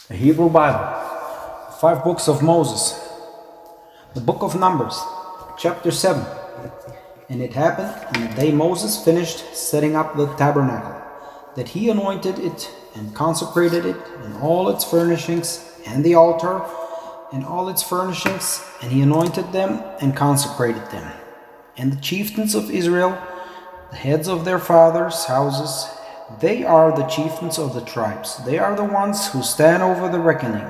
The Hebrew Bible, 5 books of Moses, the book of Numbers, chapter 7. And it happened on the day Moses finished setting up the tabernacle, that he anointed it and consecrated it and all its furnishings, and the altar and all its furnishings, and he anointed them and consecrated them. And the chieftains of Israel, the heads of their fathers' houses, they are the chieftains of the tribes. They are the ones who stand over the reckoning,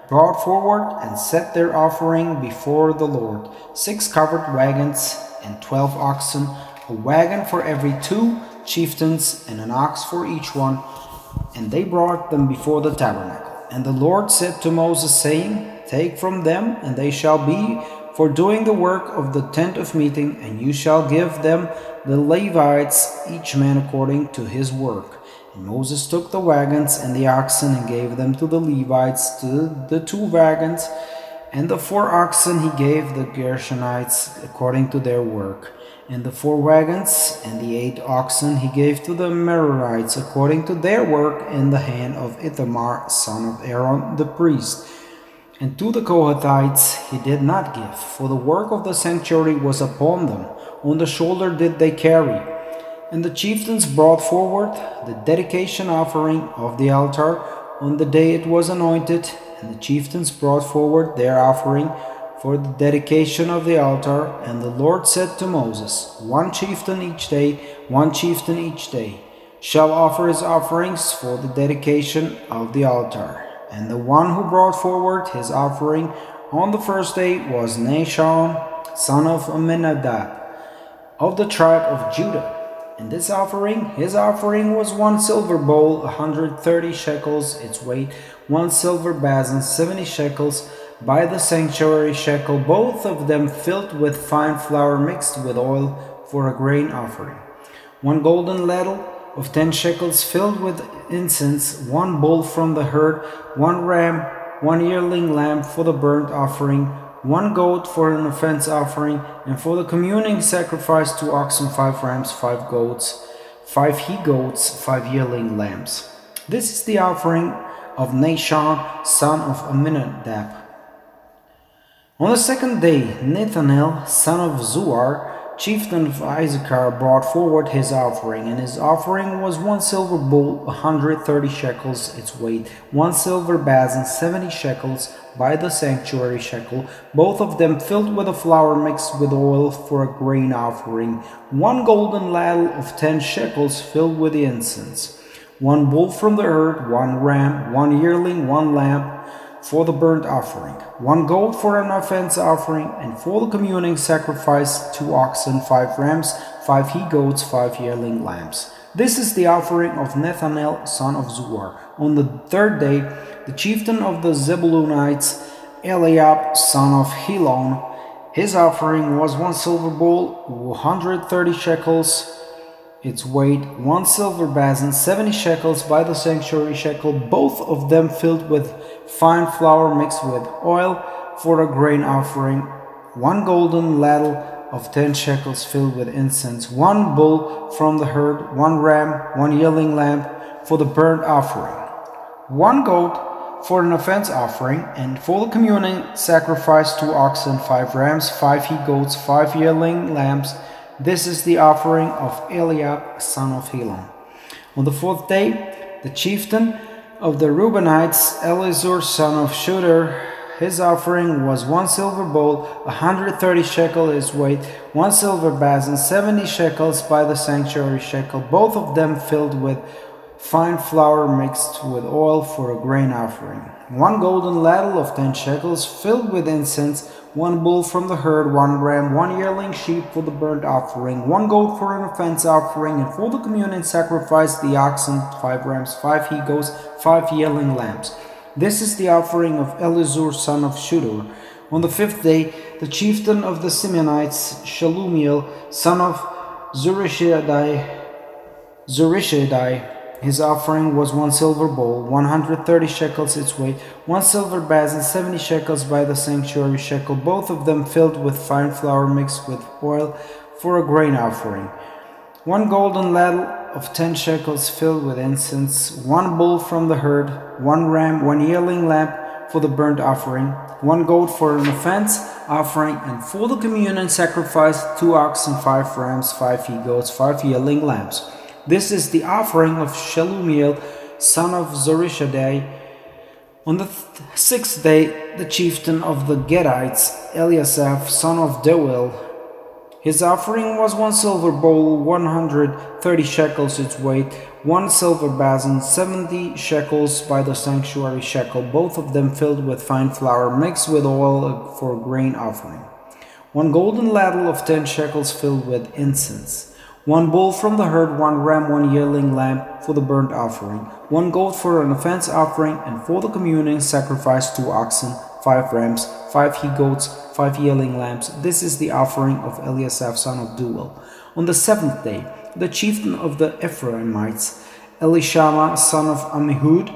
brought forward and set their offering before the Lord, 6 covered wagons and 12 oxen, a wagon for every 2 chieftains and an ox for each one. And they brought them before the tabernacle. And the Lord said to Moses, saying, Take from them, and they shall be for doing the work of the tent of meeting, and you shall give them the Levites, each man according to his work. And Moses took the wagons and the oxen and gave them to the Levites, to the 2 wagons, and the 4 oxen he gave the Gershonites according to their work. And the 4 wagons and the 8 oxen he gave to the Merarites according to their work in the hand of Ithamar, son of Aaron the priest. And to the Kohathites he did not give, for the work of the sanctuary was upon them. On the shoulder did they carry. And the chieftains brought forward the dedication offering of the altar on the day it was anointed. And the chieftains brought forward their offering for the dedication of the altar. And the Lord said to Moses, 1 chieftain each day, 1 chieftain each day, shall offer his offerings for the dedication of the altar. And the one who brought forward his offering on the first day was Nahshon, son of Amminadab, of the tribe of Judah. And his offering was 1 silver bowl, 130 shekels its weight, 1 silver basin, 70 shekels by the sanctuary shekel, both of them filled with fine flour mixed with oil for a grain offering. 1 golden ladle of 10 shekels filled with incense, 1 bull from the herd, 1 ram, 1 yearling lamb for the burnt offering, 1 goat for an offense offering, and for the communing sacrifice 2 oxen, 5 rams, 5 goats, 5 he-goats, 5 yearling lambs. This is the offering of Nahshon, son of Amminadab. On the second day, Nethanel, son of Zuar, chieftain of Issachar, brought forward his offering, and his offering was 1 silver bowl, 130 shekels its weight, 1 silver basin, 70 shekels by the sanctuary shekel, both of them filled with a flour mixed with oil for a grain offering, 1 golden ladle of 10 shekels filled with incense, 1 bull from the herd, 1 ram, 1 yearling, 1 lamb for the burnt offering, 1 goat for an offense offering, and for the communing sacrifice 2 oxen, 5 rams, 5 he-goats, 5 yearling lambs. This is the offering of Nethanel, son of Zuar. On the third day, the chieftain of the Zebulunites, Eliab, son of Helon, his offering was 1 silver bowl, 130 shekels its weight, 1 silver basin, 70 shekels by the sanctuary shekel, both of them filled with fine flour mixed with oil for a grain offering, 1 golden ladle of 10 shekels filled with incense, 1 bull from the herd, 1 ram, 1 yearling lamb for the burnt offering, 1 goat for an offense offering, and for the communing sacrifice 2 oxen, 5 rams, 5 he-goats, 5 yearling lambs. This is the offering of Eliab, son of Helon. On the 4th day, the chieftain of the Reubenites, Elizur, son of Shooter, his offering was 1 silver bowl, 130 shekel its weight, 1 silver basin, 70 shekels by the sanctuary shekel, both of them filled with fine flour mixed with oil for a grain offering, 1 golden ladle of 10 shekels filled with incense, 1 bull from the herd, 1 ram, 1 yearling sheep for the burnt offering, 1 goat for an offense offering, and for the communion sacrifice the oxen, 5 rams, 5 he-goats, 5 yearling lambs. This is the offering of Elizur, son of Shooter. On the 5th day, the chieftain of the Simeonites, Shalumiel, son of Zurishaddai, his offering was 1 silver bowl, 130 shekels its weight, 1 silver basin, 70 shekels by the sanctuary shekel, both of them filled with fine flour mixed with oil for a grain offering, 1 golden ladle of 10 shekels filled with incense, 1 bull from the herd, 1 ram, 1 yearling lamb for the burnt offering, 1 goat for an offense offering, and for the communion sacrifice 2 oxen, 5 rams, 5 he-goats, 5 yearling lambs. This is the offering of Shelumiel, son of Zurishaddai. On the 6th day, the chieftain of the Gadites, Eliasaph, son of Deuel, his offering was 1 silver bowl, 130 shekels its weight, 1 silver basin, 70 shekels by the sanctuary shekel, both of them filled with fine flour mixed with oil for a grain offering. 1 golden ladle of 10 shekels filled with incense. 1 bull from the herd, 1 ram, 1 yearling lamb for the burnt offering, 1 goat for an offense offering, and for the communion sacrifice 2 oxen, 5 rams, 5 he-goats, 5 yearling lambs. This is the offering of Eliasaph son of Deuel. On the 7th day, the chieftain of the Ephraimites, Elishama son of Ammihud,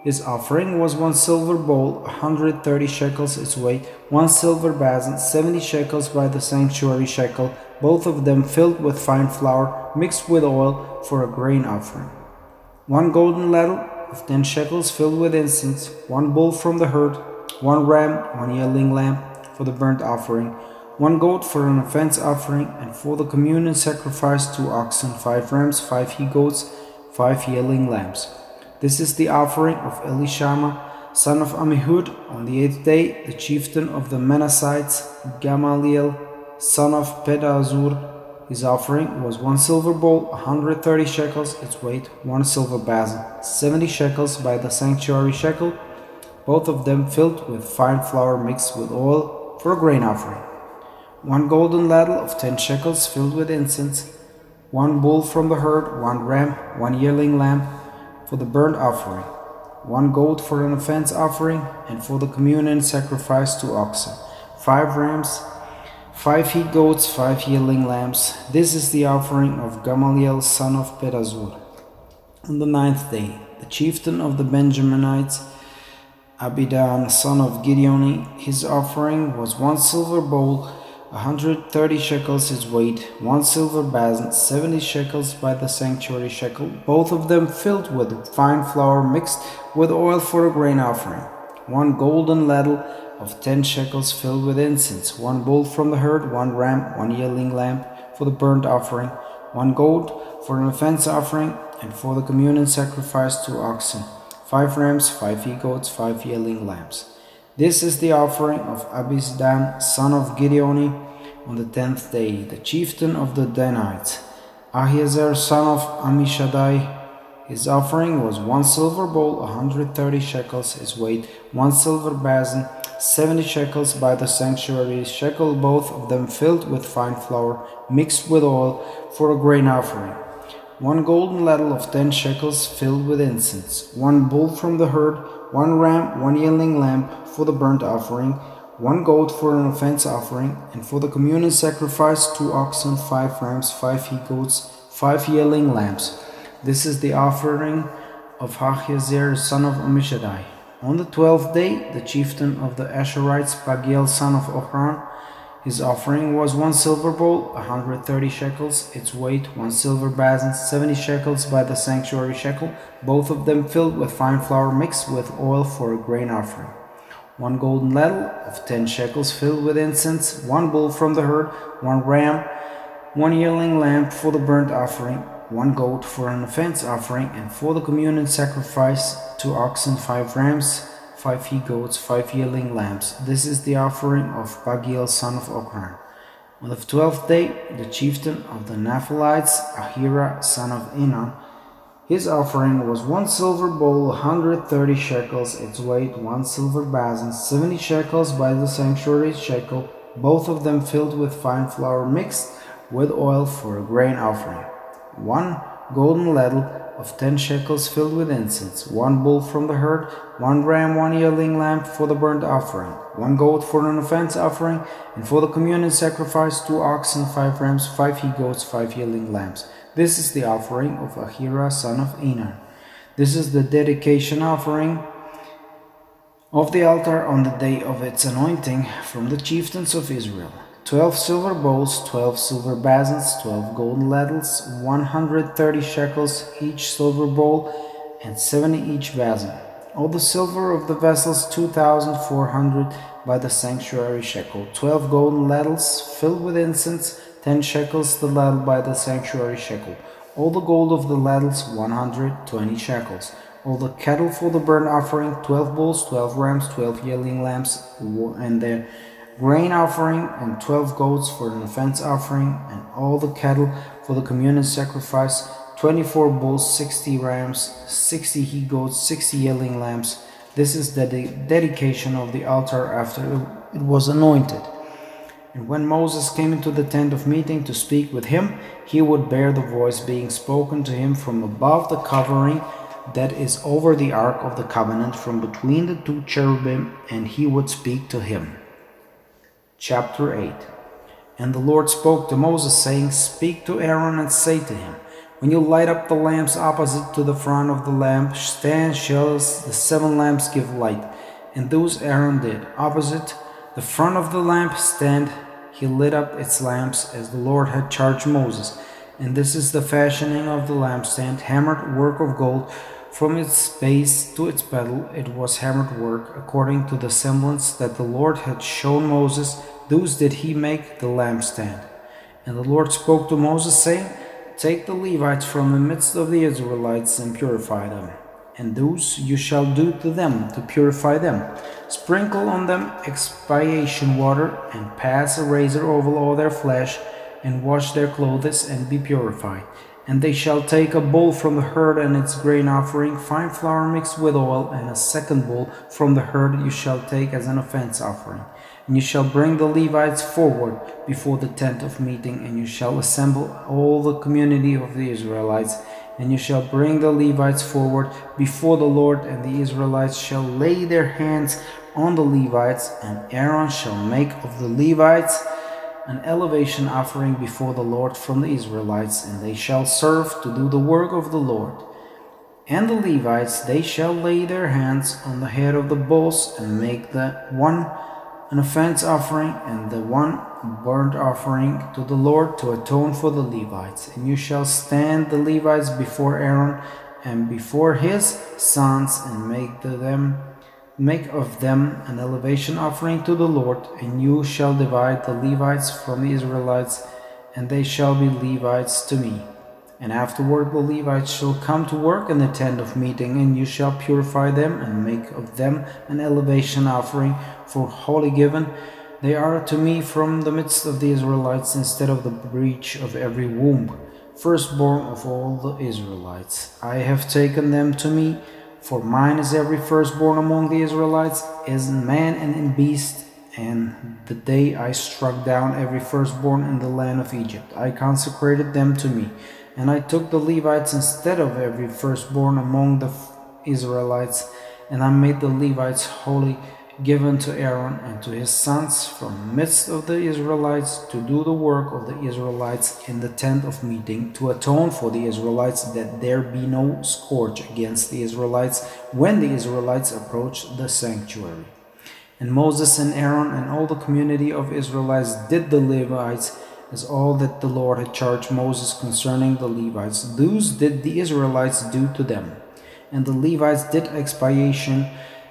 his offering was 1 silver bowl, 130 shekels its weight, 1 silver basin, 70 shekels by the sanctuary shekel, both of them filled with fine flour mixed with oil for a grain offering. 1 golden ladle of 10 shekels filled with incense, 1 bull from the herd, 1 ram, 1 yearling lamb for the burnt offering, 1 goat for an offense offering, and for the communion sacrifice 2 oxen, 5 rams, 5 he-goats, 5 yearling lambs. This is the offering of Elishama, son of Ammihud. On the 8th day, the chieftain of the Manassites, Gamaliel, son of Pedahzur, his offering was 1 silver bowl, 130 shekels its weight, 1 silver basin, 70 shekels by the sanctuary shekel, both of them filled with fine flour mixed with oil for a grain offering. 1 golden ladle of 10 shekels filled with incense, 1 bull from the herd, 1 ram, 1 yearling lamb for the burnt offering, 1 goat for an offense offering, and for the communion sacrifice 2 oxen, 5 rams, 5 he-goats, 5 yearling lambs. This is the offering of Gamaliel son of Pedahzur. On the 9th day, the chieftain of the Benjaminites, Abidan son of Gideoni, his offering was 1 silver bowl, 130 shekels its weight, 1 silver basin, 70 shekels by the sanctuary shekel, both of them filled with fine flour mixed with oil for a grain offering. 1 golden ladle of 10 shekels filled with incense, 1 bull from the herd, 1 ram, 1 yearling lamb for the burnt offering, 1 goat for an offense offering, and for the communion sacrifice 2 oxen, 5 rams, 5 he-goats, 5 yearling lambs. This is the offering of Abizdan, son of Gideoni. On the 10th day, the chieftain of the Danites, Ahiezer, son of Ammishaddai, his offering was 1 silver bowl, 130 shekels its weight, 1 silver basin, 70 shekels by the sanctuary shekel, both of them filled with fine flour mixed with oil for a grain offering. 1 golden ladle of 10 shekels filled with incense, 1 bull from the herd, 1 ram, 1 yearling lamb for the burnt offering, 1 goat for an offense offering, and for the communion sacrifice 2 oxen, 5 rams, 5 he-goats, 5 yearling lambs. This is the offering of Ahiezer, son of Ammishaddai. On the 12th day, the chieftain of the Asherites, Pagiel, son of Ochran, his offering was 1 silver bowl, 130 shekels its weight, 1 silver basin, 70 shekels by the sanctuary shekel, both of them filled with fine flour mixed with oil for a grain offering. 1 golden ladle of 10 shekels filled with incense, 1 bull from the herd, 1 ram, 1 yearling lamb for the burnt offering, 1 goat for an offense offering, and for the communion sacrifice 2 oxen, 5 rams, 5 he-goats, 5 yearling lambs. This is the offering of Pagiel, son of Ochran. On the 12th day, the chieftain of the Naphalites, Ahira, son of Enan, his offering was 1 silver bowl, 130 shekels its weight, 1 silver basin, 70 shekels by the sanctuary shekel, both of them filled with fine flour mixed with oil for a grain offering. 1 golden ladle of 10 shekels filled with incense, 1 bull from the herd, 1 ram, 1 yearling lamb for the burnt offering, 1 goat for an offense offering, and for the communion sacrifice 2 oxen, 5 rams, 5 he-goats, 5 yearling lambs. This is the offering of Ahira, son of Enan. This is the dedication offering of the altar on the day of its anointing from the chieftains of Israel. 12 silver bowls, 12 silver basins, 12 golden ladles, 130 shekels each silver bowl, and 70 each basin. All the silver of the vessels 2,400 by the sanctuary shekel. 12 golden ladles filled with incense, 10 shekels the ladle by the sanctuary shekel. All the gold of the ladles 120 shekels. All the cattle for the burnt offering 12 bulls, 12 rams, 12 yearling lambs, and their grain offering, and 12 goats for an offense offering, and all the cattle for the communion sacrifice, 24 bulls, 60 rams, 60 he goats, 60 yearling lambs. This is the dedication of the altar after it was anointed. And when Moses came into the tent of meeting to speak with him, he would bear the voice being spoken to him from above the covering that is over the ark of the covenant, from between the two cherubim, and he would speak to him. Chapter 8. And the Lord spoke to Moses, saying, Speak to Aaron and say to him, When you light up the lamps opposite to the front of the lampstand, shall the 7 lamps give light. And those Aaron did. Opposite the front of the lampstand, he lit up its lamps as the Lord had charged Moses. And this is the fashioning of the lampstand, hammered work of gold. From its base to its pedal it was hammered work, according to the semblance that the Lord had shown Moses. Those did he make the lampstand. And the Lord spoke to Moses, saying, Take the Levites from the midst of the Israelites and purify them. And those you shall do to them to purify them. Sprinkle on them expiation water, and pass a razor over all their flesh, and wash their clothes, and be purified. And they shall take a bull from the herd and its grain offering, fine flour mixed with oil, and a second bull from the herd you shall take as an offense offering. And you shall bring the Levites forward before the tent of meeting, and you shall assemble all the community of the Israelites. And you shall bring the Levites forward before the Lord, and the Israelites shall lay their hands on the Levites, and Aaron shall make of the Levites an elevation offering before the Lord from the Israelites, and they shall serve to do the work of the Lord. And the Levites, they shall lay their hands on the head of the bulls, and make the one an offense offering, and the one burnt offering to the Lord to atone for the Levites. And you shall stand the Levites before Aaron and before his sons, and make of them an elevation offering to the Lord. And you shall divide the Levites from the Israelites, and they shall be Levites to me. And afterward the Levites shall come to work in the tent of meeting, and you shall purify them, and make of them an elevation offering for holy given. They are to me from the midst of the Israelites, instead of the breach of every womb, firstborn of all the Israelites. I have taken them to me, for mine is every firstborn among the Israelites, as in man and in beast. And the day I struck down every firstborn in the land of Egypt, I consecrated them to me. And I took the Levites instead of every firstborn among the Israelites, and I made the Levites holy, given to Aaron and to his sons from the midst of the Israelites, to do the work of the Israelites in the tent of meeting, to atone for the Israelites, that there be no scourge against the Israelites when the Israelites approach the sanctuary. And Moses and Aaron and all the community of Israelites did the Levites as all that the Lord had charged Moses concerning the Levites. Those did the Israelites do to them. And the Levites did expiation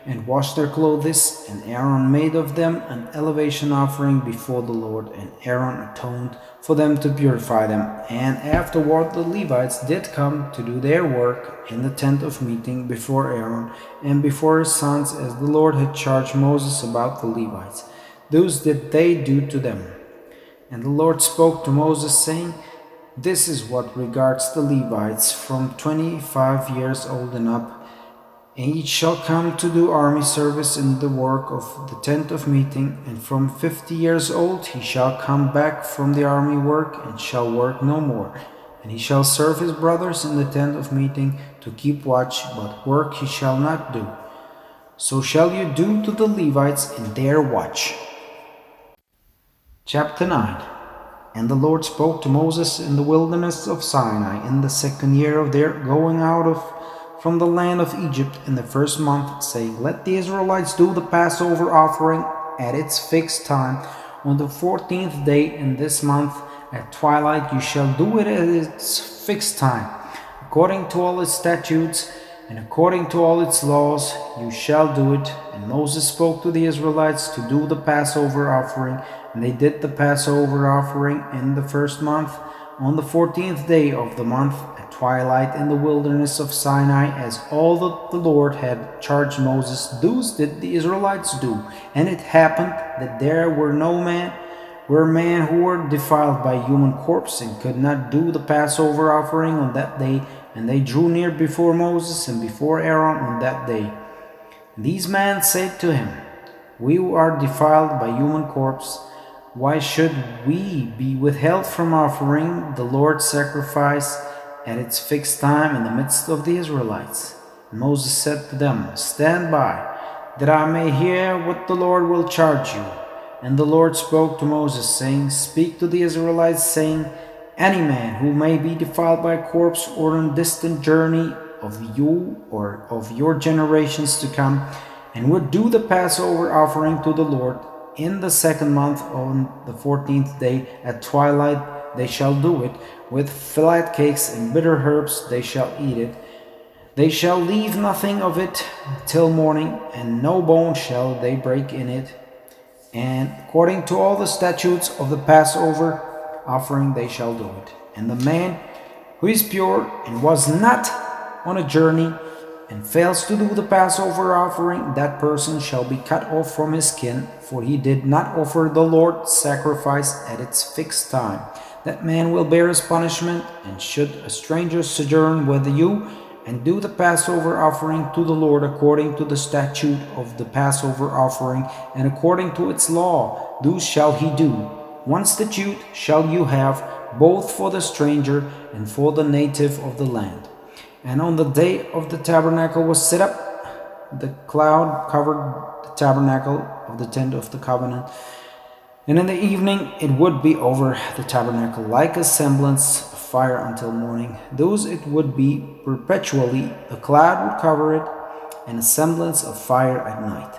and washed their clothes, and Aaron made of them an elevation offering before the Lord, and Aaron atoned for them to purify them. And afterward the Levites did come to do their work in the tent of meeting before Aaron and before his sons, as the Lord had charged Moses about the Levites. Those did they do to them. And the Lord spoke to Moses, saying, This is what regards the Levites from 25 years old and up. And each shall come to do army service in the work of the tent of meeting, and from 50 years old he shall come back from the army work, and shall work no more. And he shall serve his brothers in the tent of meeting to keep watch, but work he shall not do. So shall you do to the Levites in their watch. Chapter 9. And the Lord spoke to Moses in the wilderness of Sinai in the 2nd year of their going out from the land of Egypt in the 1st month, saying, Let the Israelites do the Passover offering at its fixed time, On the 14th day in this month at twilight you shall do it at its fixed time, according to all its statutes and according to all its laws you shall do it. And Moses spoke to the Israelites to do the Passover offering, and they did the Passover offering in the first month, on the 14th day of the month at twilight in the wilderness of Sinai, as all that the Lord had charged Moses, those did the Israelites do. And it happened that there were men who were defiled by human corpse and could not do the Passover offering on that day, and they drew near before Moses and before Aaron on that day. These men said to him, We who are defiled by human corpse, why should we be withheld from offering the Lord's sacrifice at its fixed time in the midst of the Israelites? And Moses said to them, Stand by, that I may hear what the Lord will charge you. And the Lord spoke to Moses, saying, Speak to the Israelites, saying, Any man who may be defiled by a corpse or on a distant journey of you or of your generations to come, and would do the Passover offering to the Lord in the second month on the 14th day at twilight, they shall do it. With flat cakes and bitter herbs they shall eat it. They shall leave nothing of it till morning, and no bone shall they break in it. And according to all the statutes of the Passover offering they shall do it. And the man who is pure and was not on a journey and fails to do the Passover offering, that person shall be cut off from his kin, for he did not offer the Lord's sacrifice at its fixed time. That man will bear his punishment. And should a stranger sojourn with you and do the Passover offering to the Lord according to the statute of the Passover offering and according to its law, those shall he do. One statute shall you have, both for the stranger and for the native of the land. And on the day of the tabernacle was set up, the cloud covered the tabernacle of the tent of the covenant. And in the evening it would be over the tabernacle like a semblance of fire until morning. Those it would be perpetually, the cloud would cover it, and a semblance of fire at night.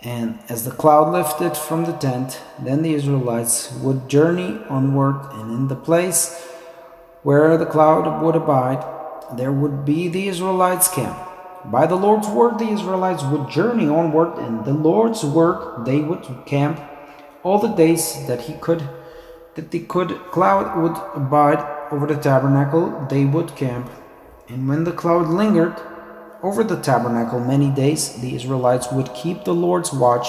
And as the cloud lifted from the tent, then the Israelites would journey onward, and in the place where the cloud would abide, there would be the Israelites' camp. By the Lord's word the Israelites would journey onward, and the Lord's word they would camp all the days that the cloud would abide over the tabernacle, they would camp. And when the cloud lingered over the tabernacle many days, the Israelites would keep the Lord's watch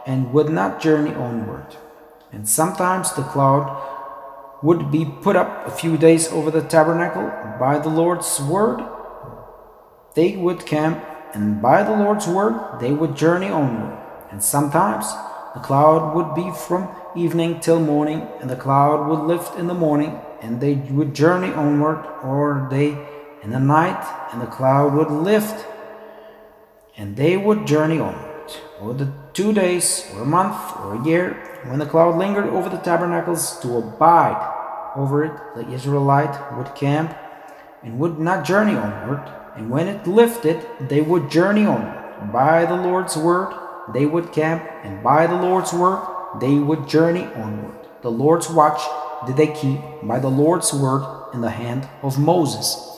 and would not journey onward. And sometimes the cloud would be put up a few days over the tabernacle. By the Lord's word they would camp, and by the Lord's word they would journey onward. And sometimes the cloud would be from evening till morning, and the cloud would lift in the morning, and they would journey onward, or they in the night, and the cloud would lift, and they would journey onward. Or the 2 days, or a month, or a year, when the cloud lingered over the tabernacles to abide over it, the Israelite would camp and would not journey onward. And when it lifted, they would journey onward. By the Lord's word they would camp, and by the Lord's word they would journey onward. The Lord's watch did they keep by the Lord's word in the hand of Moses.